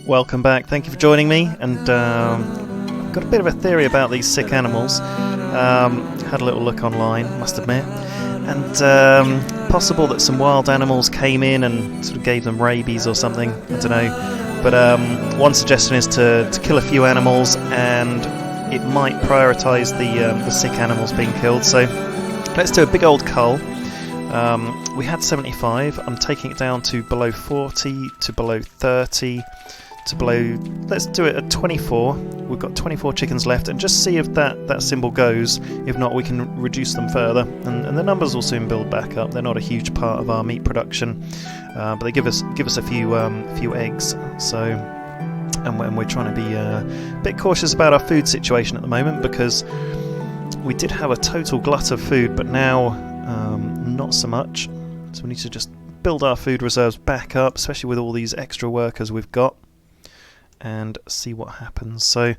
welcome back. Thank you for joining me. And I've got a bit of a theory about these sick animals. Had a little look online, must admit. And possible that some wild animals came in and sort of gave them rabies or something. I don't know. But one suggestion is to kill a few animals, and it might prioritise the sick animals being killed. So let's do a big old cull. We had 75. I'm taking it down to below 40, to below 30, to below... Let's do it at 24. We've got 24 chickens left, and just see if that symbol goes. If not, we can reduce them further, and the numbers will soon build back up. They're not a huge part of our meat production, but they give us a few eggs. So, and we're trying to be a bit cautious about our food situation at the moment, because we did have a total glut of food, but now not so much. So we need to just build our food reserves back up, especially with all these extra workers we've got, and see what happens. So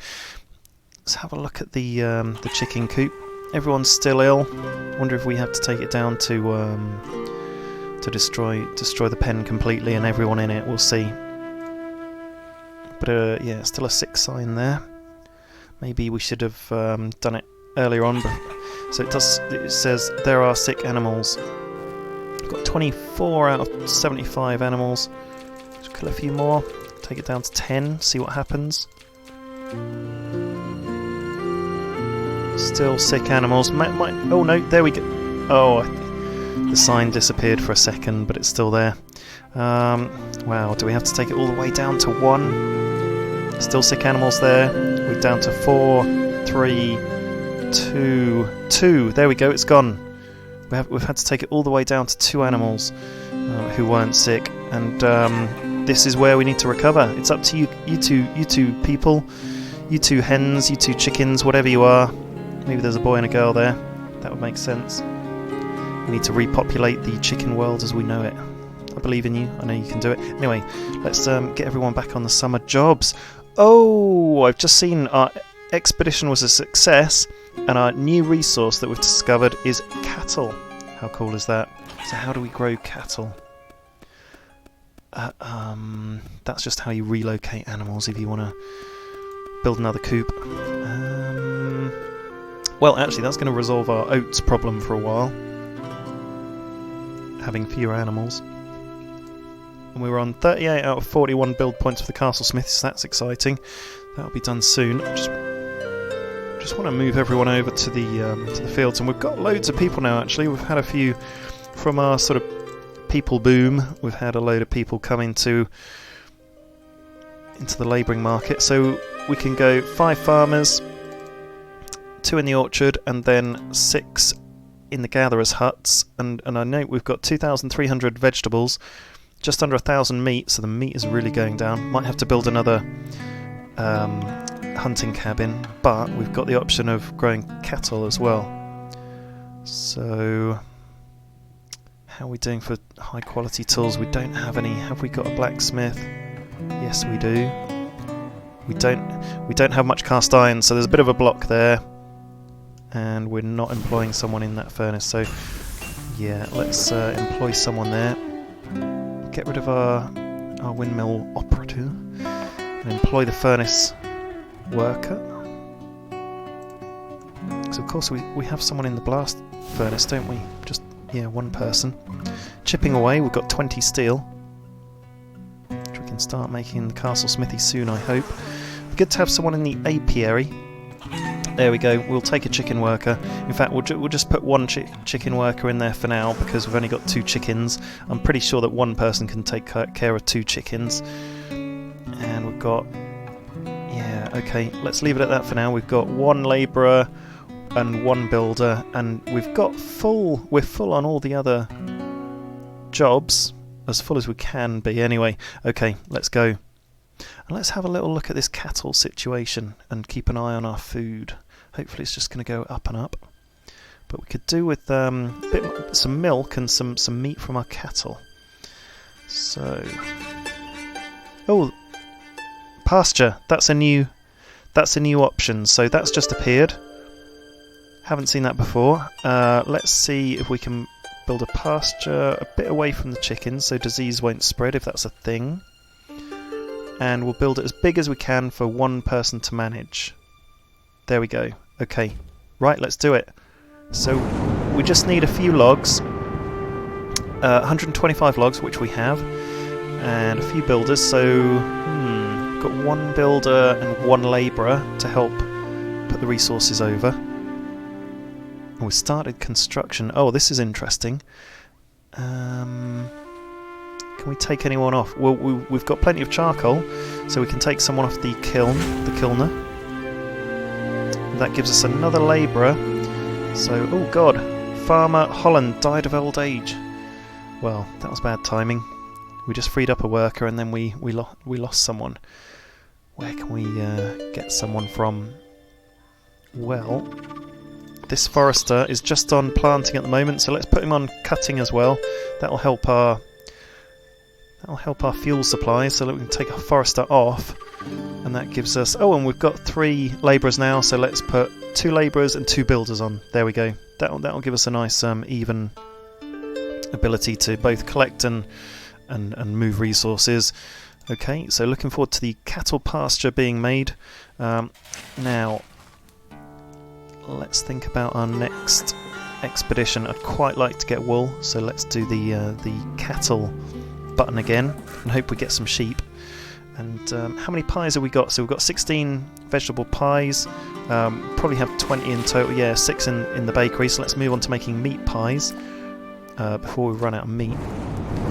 let's have a look at the chicken coop. Everyone's still ill. Wonder if we have to take it down to destroy the pen completely and everyone in it. We'll see. But yeah, still a sick sign there. Maybe we should have done it earlier on. But so it says there are sick animals. We've got 24 out of 75 animals. Let's kill a few more. Take it down to 10. See what happens. Still sick animals. Oh no, there we go. Oh, the sign disappeared for a second, but it's still there. Wow, do we have to take it all the way down to 1? Still sick animals there. We're down to 4, 3, 2. There we go, it's gone. We've had to take it all the way down to 2 animals who weren't sick, and this is where we need to recover. It's up to you two people, you 2 hens, you 2 chickens, whatever you are. Maybe there's a boy and a girl there. That would make sense. We need to repopulate the chicken world as we know it. I believe in you. I know you can do it. Anyway, let's get everyone back on the summer jobs. Oh, I've just seen our expedition was a success, and our new resource that we've discovered is cattle. How cool is that? So how do we grow cattle? That's just how you relocate animals if you want to build another coop. Well, actually, that's going to resolve our oats problem for a while. Having fewer animals. And we were on 38 out of 41 build points for the castle smiths, so that's exciting. That'll be done soon. Just want to move everyone over to the fields, and we've got loads of people now. Actually, we've had a few from our sort of people boom. We've had a load of people come into the labouring market, so we can go 5 farmers, 2 in the orchard, and then 6 in the gatherers' huts. And I note we've got 2,300 vegetables, just under 1,000 meat. So the meat is really going down. Might have to build another hunting cabin, but we've got the option of growing cattle as well. So how are we doing for high quality tools? We don't have any. Have we got a blacksmith? Yes, we do. We don't have much cast iron, so there's a bit of a block there, and we're not employing someone in that furnace. So yeah, let's employ someone there. Get rid of our windmill operative and employ the furnace worker. So of course we have someone in the blast furnace, don't we? Just, yeah, 1 person. Chipping away, we've got 20 steel, which we can start making the castle smithy soon, I hope. Good to have someone in the apiary. There we go, we'll take a chicken worker. In fact, we'll just put 1 chicken worker in there for now, because we've only got 2 chickens. I'm pretty sure that 1 person can take care of 2 chickens. And we've got... yeah, okay, let's leave it at that for now. We've got 1 labourer and 1 builder, and we're full on all the other jobs, as full as we can be anyway. Okay, let's go. And let's have a little look at this cattle situation and keep an eye on our food. Hopefully it's just going to go up and up. But we could do with some milk and some meat from our cattle. So, oh, pasture. That's a new option. So that's just appeared. Haven't seen that before. Let's see if we can build a pasture a bit away from the chickens so disease won't spread, if that's a thing. and we'll build it as big as we can for one person to manage. There we go. Okay, right, let's do it. So we just need a few logs, 125 logs, which we have, and a few builders. So got one builder and one labourer to help put the resources over. And we started construction. Oh, this is interesting. Can we take anyone off? Well, we've got plenty of charcoal, so we can take someone off the kilner. That gives us another labourer. So, oh god, Farmer Holland died of old age. Well, that was bad timing. We just freed up a worker and then we lost someone. Where can we get someone from? Well, this forester is just on planting at the moment, so let's put him on cutting as well. That'll help our fuel supply, so that we can take a forester off, and that gives us... Oh, and we've got 3 labourers now, so let's put 2 labourers and 2 builders on. There we go. That'll give us a nice even ability to both collect and move resources. Okay, so looking forward to the cattle pasture being made. Now, let's think about our next expedition. I'd quite like to get wool, so let's do the cattle button again and hope we get some sheep. And how many pies have we got? So we've got 16 vegetable pies, probably have 20 in total. Yeah, 6 in the bakery, so let's move on to making meat pies before we run out of meat.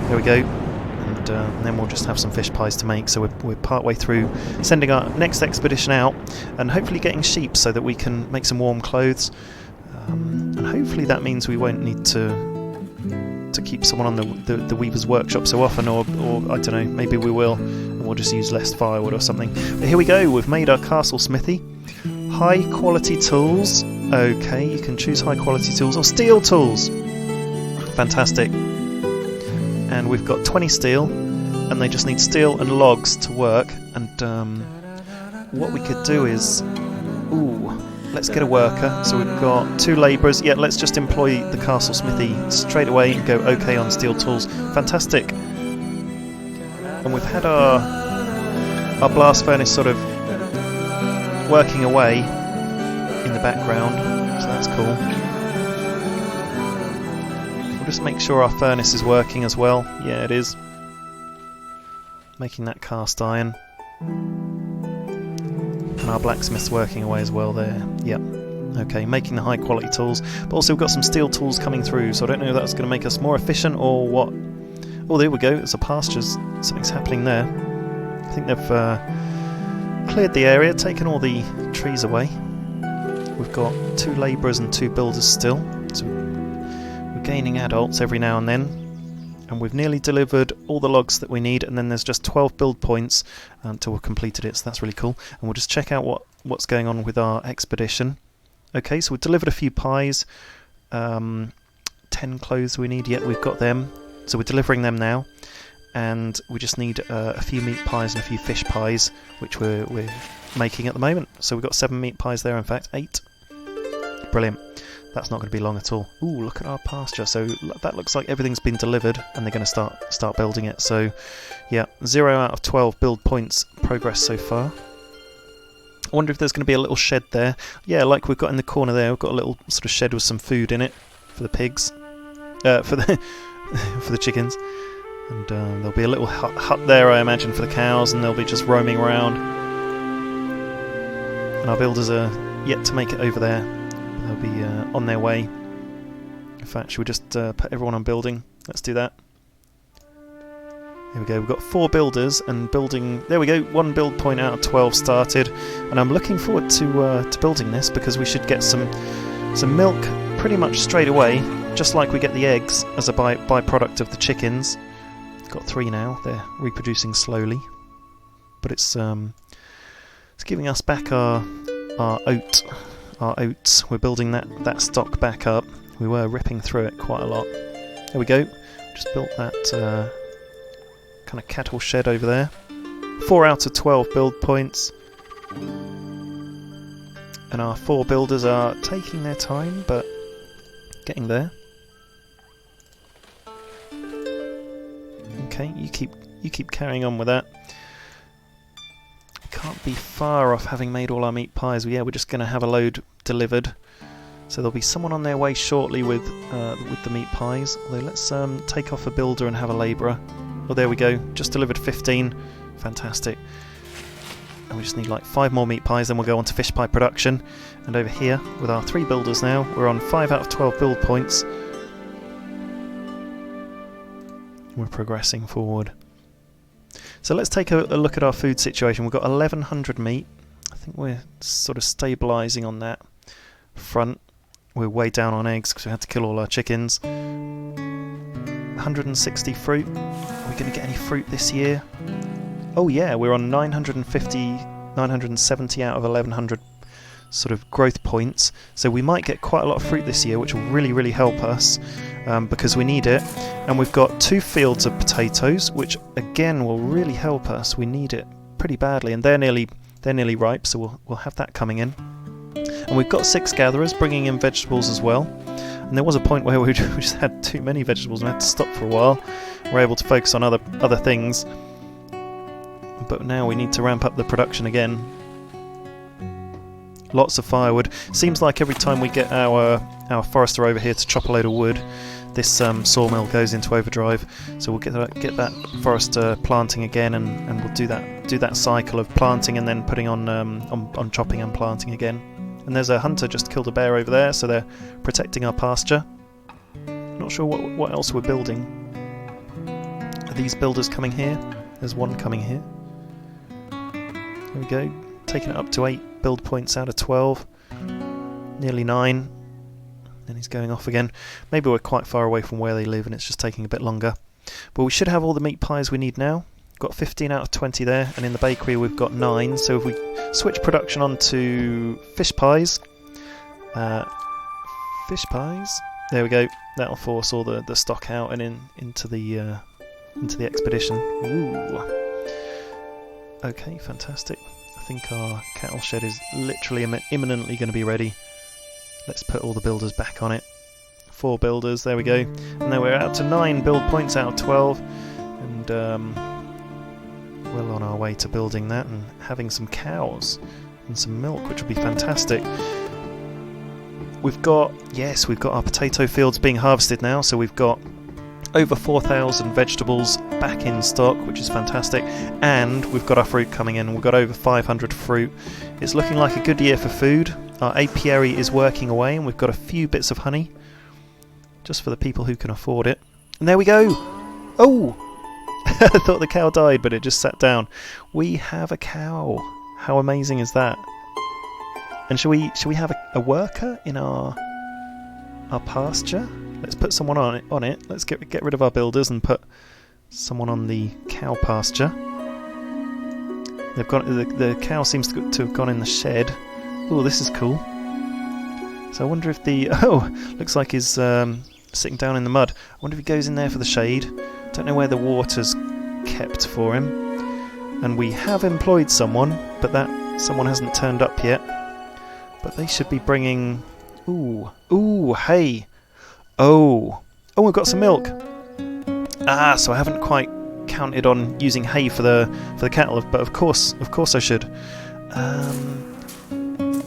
There we go. And then we'll just have some fish pies to make. So we're part way through sending our next expedition out and hopefully getting sheep so that we can make some warm clothes. And hopefully that means we won't need to keep someone on the weaver's workshop so often, or I don't know, maybe we will, and we'll just use less firewood or something. But here we go, we've made our castle smithy. High quality tools. Okay, you can choose high quality tools or steel tools. Fantastic. And we've got 20 steel, and they just need steel and logs to work. And what we could do is, let's get a worker. So we've got 2 labourers. Yeah, let's just employ the castle smithy straight away and go okay on steel tools. Fantastic. And we've had our blast furnace sort of working away in the background, so that's cool. We'll just make sure our furnace is working as well. Yeah, it is. Making that cast iron. And our blacksmith's working away as well there. Yep. Okay, making the high quality tools. But also we've got some steel tools coming through, so I don't know if that's going to make us more efficient or what. Oh, there we go. It's a pastures. Something's happening there. I think they've cleared the area, taken all the trees away. We've got 2 labourers and 2 builders still. So we're gaining adults every now and then. And we've nearly delivered all the logs that we need, and then there's just 12 build points until we've completed it, so that's really cool. And we'll just check out what's going on with our expedition. Okay, so we've delivered a few pies, 10 clothes we need, yet we've got them, so we're delivering them now. And we just need a few meat pies and a few fish pies, which we're making at the moment. So we've got 7 meat pies there, in fact, 8. Brilliant. That's not going to be long at all. Ooh, look at our pasture. So that looks like everything's been delivered and they're going to start building it. So yeah, 0 out of 12 build points progress so far. I wonder if there's going to be a little shed there. Yeah, like we've got in the corner there, we've got a little sort of shed with some food in it for the pigs. For the for the chickens. And there'll be a little hut there, I imagine, for the cows, and they'll be just roaming around. And our builders are yet to make it over there. They'll be on their way. In fact, should we just put everyone on building? Let's do that. Here we go. We've got 4 builders and building. There we go. 1 build point out of 12 started, and I'm looking forward to building this because we should get some milk pretty much straight away, just like we get the eggs as a byproduct of the chickens. Got 3 now. They're reproducing slowly, but it's giving us back our oats. We're building that stock back up. We were ripping through it quite a lot. There we go. Just built that kind of cattle shed over there. 4 out of 12 build points. And our 4 builders are taking their time, but getting there. Okay, you keep carrying on with that. can't be far off having made all our meat pies. Yeah, we're just going to have a load delivered. So there'll be someone on their way shortly with the meat pies. Although let's take off a builder and have a labourer. Oh, there we go. Just delivered 15. Fantastic. And we just need like 5 more meat pies, then we'll go on to fish pie production. And over here, with our 3 builders now, we're on 5 out of 12 build points. We're progressing forward. So let's take a look at our food situation. We've got 1100 meat. I think we're sort of stabilising on that front. We're way down on eggs because we had to kill all our chickens. 160 fruit. Are we going to get any fruit this year? Oh yeah, we're on 970 out of 1100 sort of growth points. So we might get quite a lot of fruit this year, which will really, really help us because we need it. And we've got 2 fields of potatoes, which again will really help us. We need it pretty badly, and they're nearly ripe, so we'll have that coming in. And we've got 6 gatherers bringing in vegetables as well. And there was a point where we just had too many vegetables and had to stop for a while. We're able to focus on other things. But now we need to ramp up the production again. Lots of firewood. Seems like every time we get our forester over here to chop a load of wood, this sawmill goes into overdrive. So we'll get that forester planting again, and we'll do that cycle of planting and then putting on chopping and planting again. And there's a hunter just killed a bear over there, so they're protecting our pasture. Not sure what else we're building. Are these builders coming here? There's one coming here. There we go, taking it up to 8 build points out of 12, nearly 9, then he's going off again. Maybe we're quite far away from where they live and it's just taking a bit longer. But we should have all the meat pies we need now. Got 15 out of 20 there, and in the bakery we've got 9, so if we switch production on to fish pies, there we go, that'll force all the stock out and into the expedition. Ooh. Okay, fantastic. I think our cattle shed is literally imminently going to be ready. Let's put all the builders back on it. 4 builders, there we go. And then we're out to 9 build points out of 12. And well on our way to building that and having some cows and some milk, which will be fantastic. We've got our potato fields being harvested now, so we've got over 4,000 vegetables back in stock, which is fantastic, and we've got our fruit coming in. We've got over 500 fruit. It's looking like a good year for food. Our apiary is working away, and we've got a few bits of honey, just for the people who can afford it. And there we go! Oh! I thought the cow died, but it just sat down. We have a cow. How amazing is that? And shall we have a worker in our pasture? Let's put someone on it. Let's get rid of our builders and put someone on the cow pasture. They've got the cow seems to have gone in the shed. Oh, this is cool. So I wonder if looks like he's sitting down in the mud. I wonder if he goes in there for the shade. Don't know where the water's kept for him. And we have employed someone, but that someone hasn't turned up yet. But they should be bringing. Ooh, hay. Oh, we've got some milk. So I haven't quite counted on using hay for the cattle, but of course I should.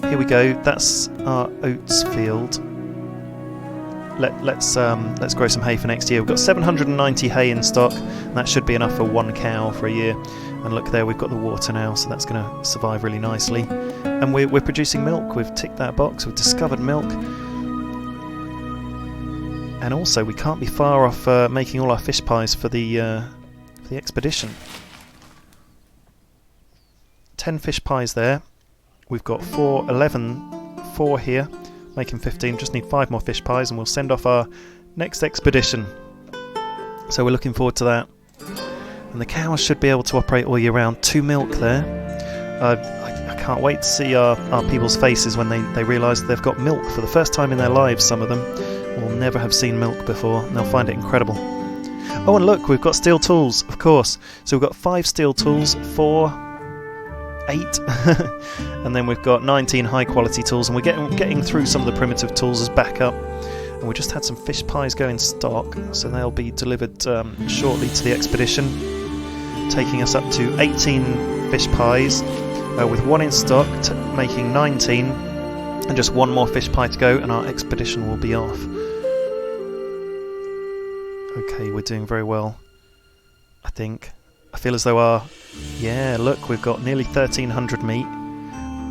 Here we go. That's our oats field. Let's grow some hay for next year. We've got 790 hay in stock, and that should be enough for 1 cow for a year. And look there, we've got the water now, so that's going to survive really nicely. And we're producing milk. We've ticked that box. We've discovered milk. And also, we can't be far off making all our fish pies for the expedition. 10 fish pies there. We've got 4 here, making 15. Just need 5 more fish pies, and we'll send off our next expedition. So we're looking forward to that. And the cows should be able to operate all year round. 2 milk there. I can't wait to see our people's faces when they realise they've got milk for the first time in their lives. Some of them will never have seen milk before, and they'll find it incredible. Oh, and look, we've got steel tools, of course. So we've got 5 steel tools, 4, 8, and then we've got 19 high quality tools, and we're getting through some of the primitive tools as backup. And we just had some fish pies go in stock, so they'll be delivered shortly to the expedition, taking us up to 18 fish pies. with 1 in stock, making 19, and just 1 more fish pie to go, and our expedition will be off. Okay, we're doing very well, I think. I feel as though yeah, look, we've got nearly 1,300 meat,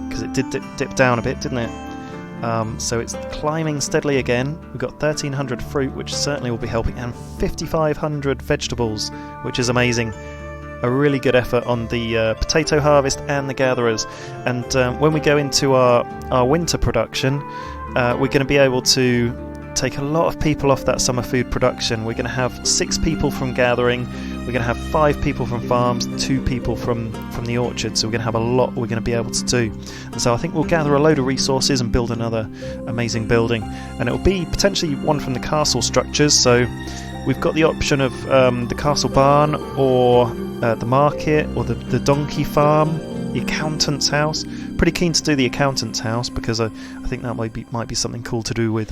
because it did dip down a bit, didn't it? So it's climbing steadily again. We've got 1,300 fruit, which certainly will be helping, and 5,500 vegetables, which is amazing. A really good effort on the potato harvest and the gatherers. And when we go into our winter production, we're going to be able to take a lot of people off that summer food production. We're going to have 6 people from gathering, we're going to have 5 people from farms, 2 people from the orchard, so we're going to have a lot we're going to be able to do. And so I think we'll gather a load of resources and build another amazing building, and it'll be potentially one from the castle structures. So we've got the option of the castle barn, or the market, or the donkey farm, the accountant's house. Pretty keen to do the accountant's house, because I think that might be something cool to do with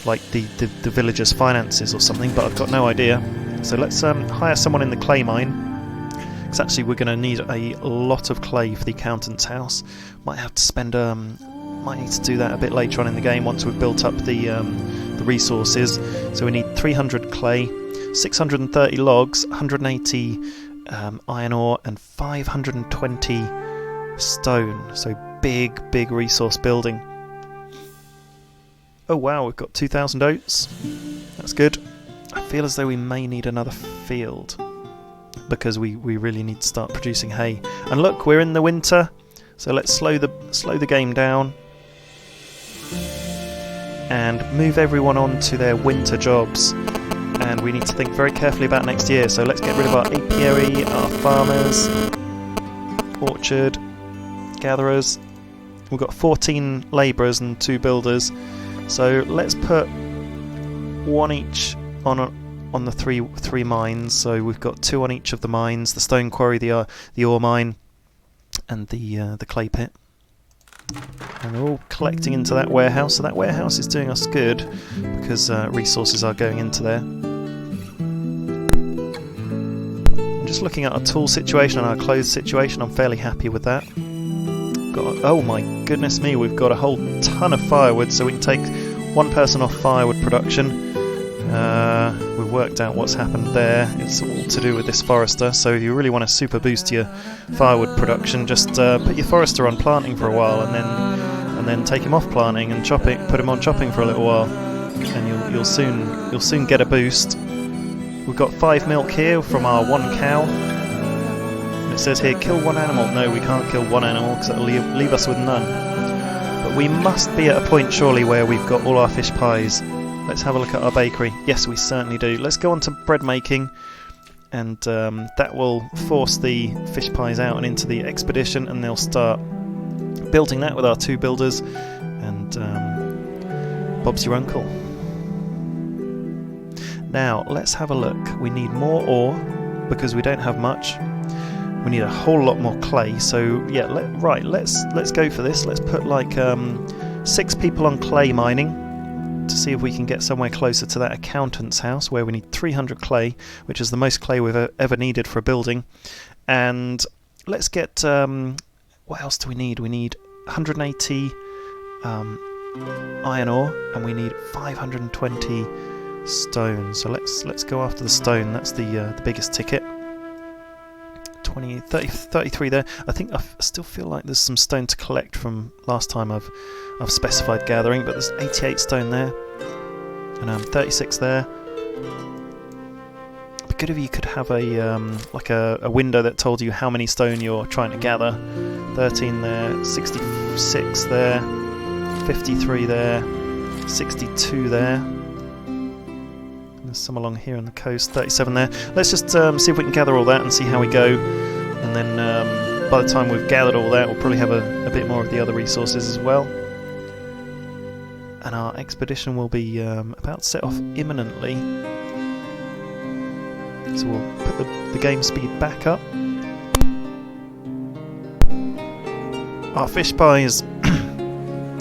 like the villagers' finances or something, but I've got no idea. So let's hire someone in the clay mine, because actually we're going to need a lot of clay for the accountant's house. Might have to spend might need to do that a bit later on in the game once we've built up the resources. So we need 300 clay, 630 logs, 180 iron ore, and 520 stone. So big resource building. Oh wow, we've got 2,000 oats. That's good. I feel as though we may need another field, because we really need to start producing hay. And look, we're in the winter, so let's slow the game down and move everyone on to their winter jobs. And we need to think very carefully about next year. So let's get rid of our apiary, our farmers, orchard, gatherers. We've got 14 labourers and 2 builders. So let's put 1 each on the three mines. So we've got 2 on each of the mines: the stone quarry, the ore mine, and the clay pit. And they're all collecting into that warehouse. So that warehouse is doing us good, because resources are going into there. I'm just looking at our tool situation and our clothes situation. I'm fairly happy with that. Oh my goodness me, we've got a whole ton of firewood, so we can take 1 person off firewood production. We've worked out what's happened there. It's all to do with this forester. So if you really want to super boost your firewood production, just put your forester on planting for a while, and then take him off planting and chopping. Put him on chopping for a little while, and you'll soon get a boost. We've got 5 milk here from our 1 cow. It says here, kill 1 animal. No, we can't kill 1 animal, because it'll leave us with none. But we must be at a point, surely, where we've got all our fish pies. Let's have a look at our bakery. Yes, we certainly do. Let's go on to bread making, and that will force the fish pies out and into the expedition, and they'll start building that with our 2 builders, and Bob's your uncle. Now, let's have a look. We need more ore, because we don't have much. We need a whole lot more clay, so yeah, let's go for this. Let's put like 6 people on clay mining, to see if we can get somewhere closer to that accountant's house, where we need 300 clay, which is the most clay we've ever needed for a building. And let's get what else do we need? We need 180 iron ore, and we need 520 stone. So let's go after the stone. That's the biggest ticket. 33 there. I think I still feel like there's some stone to collect from last time I've specified gathering, but there's 88 stone there, and 36 there. It'd be good if you could have a window that told you how many stone you're trying to gather. 13 there, 66 there, 53 there, 62 there. There's some along here on the coast, 37 there. Let's just see if we can gather all that and see how we go. And then by the time we've gathered all that, we'll probably have a bit more of the other resources as well. And our expedition will be about to set off imminently. So we'll put the game speed back up. Our fish pies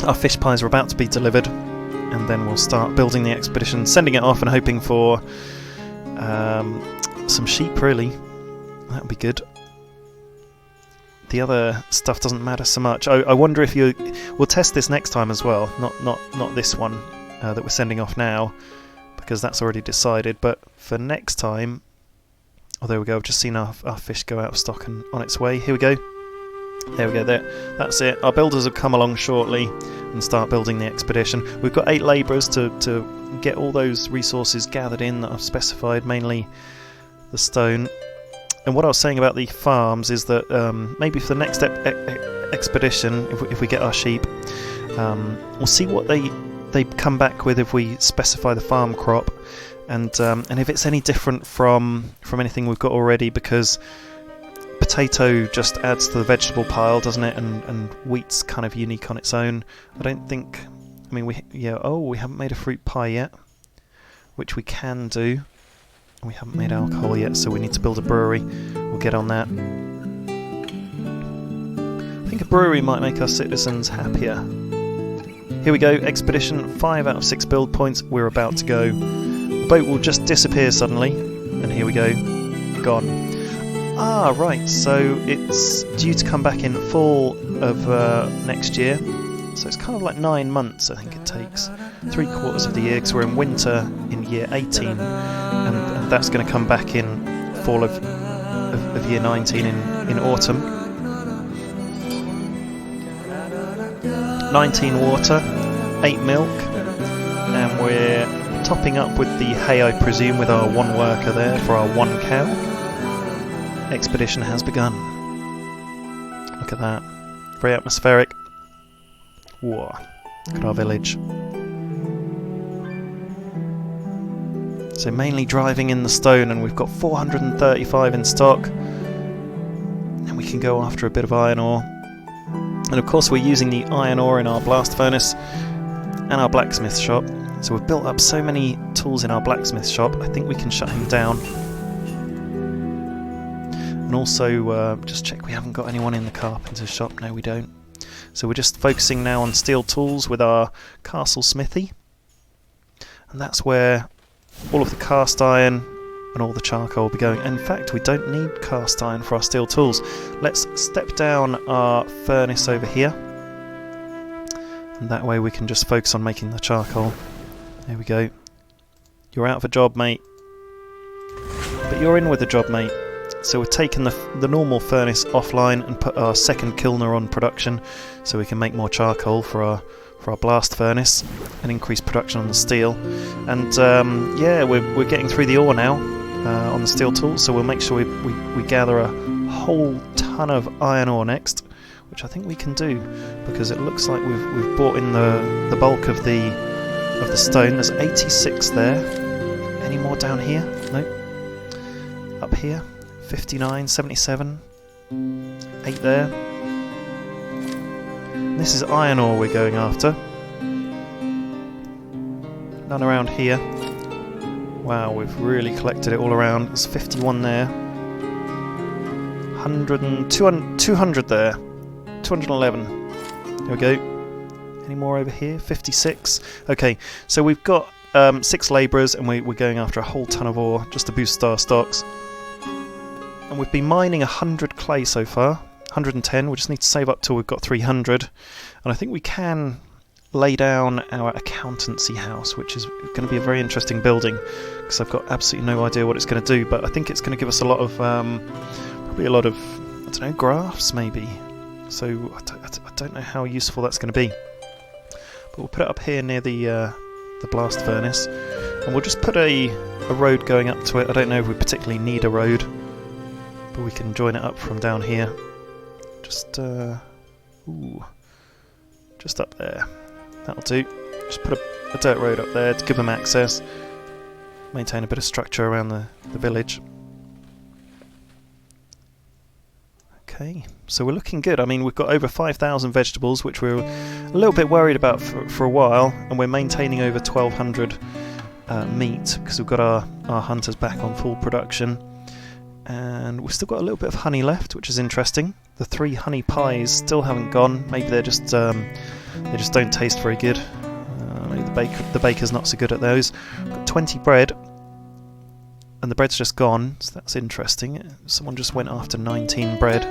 are about to be delivered, and then we'll start building the expedition, sending it off and hoping for some sheep, really. That would be good. the other stuff doesn't matter so much. I wonder if we'll test this next time as well. Not this one that we're sending off now, because that's already decided. But for next time, oh, there we go. I've just seen our fish go out of stock and on its way. Here we go. There we go. There. That's it. Our builders will come along shortly and start building the expedition. We've got 8 labourers to get all those resources gathered in that I've specified, mainly the stone. And what I was saying about the farms is that maybe for the next expedition, if we get our sheep, we'll see what they come back with if we specify the farm crop, and if it's any different from anything we've got already, because potato just adds to the vegetable pile, doesn't it? And wheat's kind of unique on its own. I don't think. I mean, we haven't made a fruit pie yet, which we can do. We haven't made alcohol yet, so we need to build a brewery. We'll get on that. I think a brewery might make our citizens happier. Here we go. Expedition 5 out of 6 build points. We're about to go. The boat will just disappear suddenly, and here we go. Gone. Ah, right, so it's due to come back in fall of next year, so it's kind of like 9 months I think it takes, 3/4 of the year, because we're in winter in year 18, and that's going to come back in fall of year 19 in autumn. 19 water, 8 milk, and we're topping up with the hay, I presume, with our 1 worker there for our 1 cow. Expedition has begun. Look at that. Very atmospheric. Whoa. Look at our village. So mainly driving in the stone, and we've got 435 in stock. And we can go after a bit of iron ore. And of course we're using the iron ore in our blast furnace and our blacksmith shop. So we've built up so many tools in our blacksmith shop, I think we can shut him down. And also just check we haven't got anyone in the carpenter's shop. No, we don't. So we're just focusing now on steel tools with our castle smithy, and that's where all of the cast iron and all the charcoal will be going. In fact, we don't need cast iron for our steel tools. Let's step down our furnace over here, and that way we can just focus on making the charcoal. There we go. You're out of a job, mate, but you're in with a job, mate. So we've taken the normal furnace offline and put our second kilner on production, so we can make more charcoal for our blast furnace and increase production on the steel. And yeah, we're getting through the ore now on the steel tools, so we'll make sure we gather a whole ton of iron ore next, which I think we can do, because it looks like we've brought in the bulk of the stone. There's 86 there. Any more down here? Nope. Up here? 59, 77, 8 there. This is iron ore we're going after. None around here. Wow, we've really collected it all around. There's 51 there. 200 there. 211. There we go. Any more over here? 56. Okay, so we've got 6 labourers, and we're going after a whole ton of ore just to boost our stocks. And we've been mining 100 clay so far, 110, we just need to save up till we've got 300, and I think we can lay down our accountancy house, which is going to be a very interesting building, because I've got absolutely no idea what it's going to do, but I think it's going to give us a lot of, probably a lot of, I don't know, graphs maybe, so I don't know how useful that's going to be. But we'll put it up here near the blast furnace, and we'll just put a road going up to it. I don't know if we particularly need a road, but we can join it up from down here. Just just up there. That'll do. Just put a dirt road up there to give them access. Maintain a bit of structure around the village. Okay, so we're looking good. I mean, we've got over 5,000 vegetables, which we're a little bit worried about for a while, and we're maintaining over 1,200 meat, because we've got our hunters back on full production. And we've still got a little bit of honey left, which is interesting. The 3 honey pies still haven't gone. Maybe they just don't taste very good. Maybe the baker's not so good at those. Got 20 bread. and the bread's just gone, so that's interesting. Someone just went after 19 bread.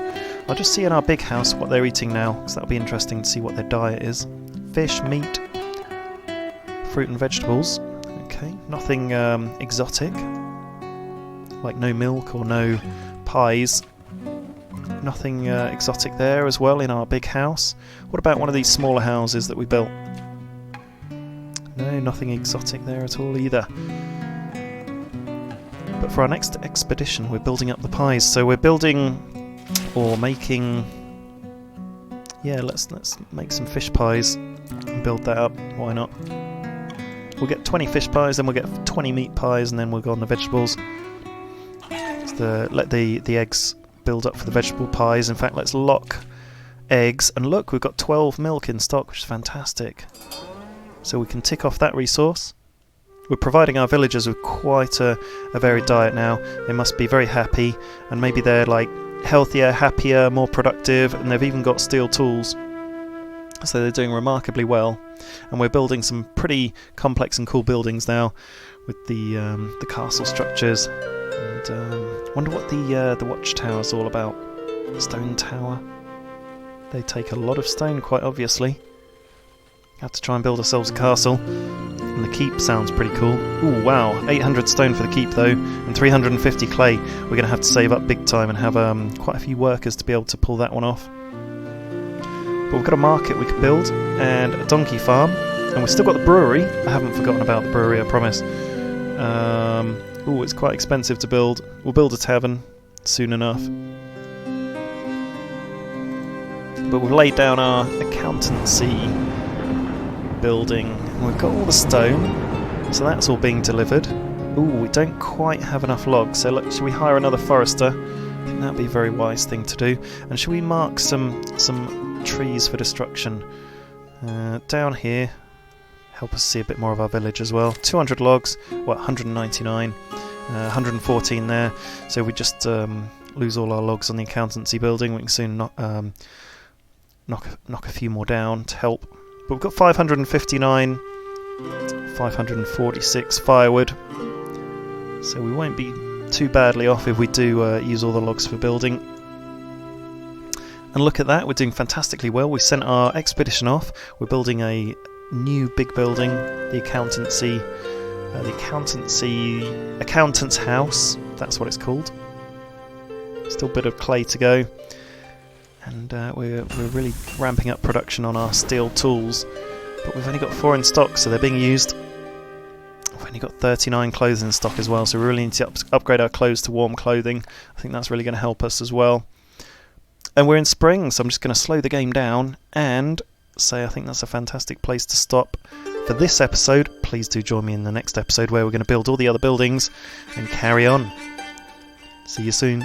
I'll just see in our big house what they're eating now, because that'll be interesting to see what their diet is. Fish, meat, fruit and vegetables. Okay, nothing exotic, like no milk or no pies. Nothing exotic there as well in our big house. What about one of these smaller houses that we built? No, nothing exotic there at all either. But for our next expedition we're building up the pies. So we're building or making... Yeah, let's make some fish pies and build that up. Why not? We'll get 20 fish pies, then we'll get 20 meat pies, and then we'll go on the vegetables. Let the eggs build up for the vegetable pies. In fact, let's lock eggs. And look, we've got 12 milk in stock, which is fantastic. So we can tick off that resource. We're providing our villagers with quite a varied diet now. They must be very happy, and maybe they're like healthier, happier, more productive, and they've even got steel tools. So they're doing remarkably well. And we're building some pretty complex and cool buildings now with the castle structures. And wonder what the watchtower's all about. Stone tower. They take a lot of stone, quite obviously. Have to try and build ourselves a castle. And the keep sounds pretty cool. Ooh, wow. 800 stone for the keep though, and 350 clay. We're going to have to save up big time and have quite a few workers to be able to pull that one off. But we've got a market we could build, and a donkey farm, and we've still got the brewery. I haven't forgotten about the brewery, I promise. Ooh, it's quite expensive to build. We'll build a tavern soon enough. But we've laid down our accountancy building. We've got all the stone, so that's all being delivered. Ooh, we don't quite have enough logs, so look, should we hire another forester? I think that'd be a very wise thing to do. And should we mark some trees for destruction down here? Help us see a bit more of our village as well. 200 logs, what, 199, 114 there. So we just lose all our logs on the accountancy building. We can soon knock a few more down to help. But we've got 559, 546 firewood. So we won't be too badly off if we do use all the logs for building. And look at that, we're doing fantastically well. We sent our expedition off. We're building a new big building, the accountant's house, that's what it's called. Still a bit of clay to go, and we're really ramping up production on our steel tools, but we've only got 4 in stock, so they're being used. We've only got 39 clothes in stock as well, so we really need to upgrade our clothes to warm clothing. I think that's really going to help us as well. And we're in spring, so I'm just going to slow the game down and say I think that's a fantastic place to stop for this episode. Please do join me in the next episode where we're going to build all the other buildings and carry on. See you soon.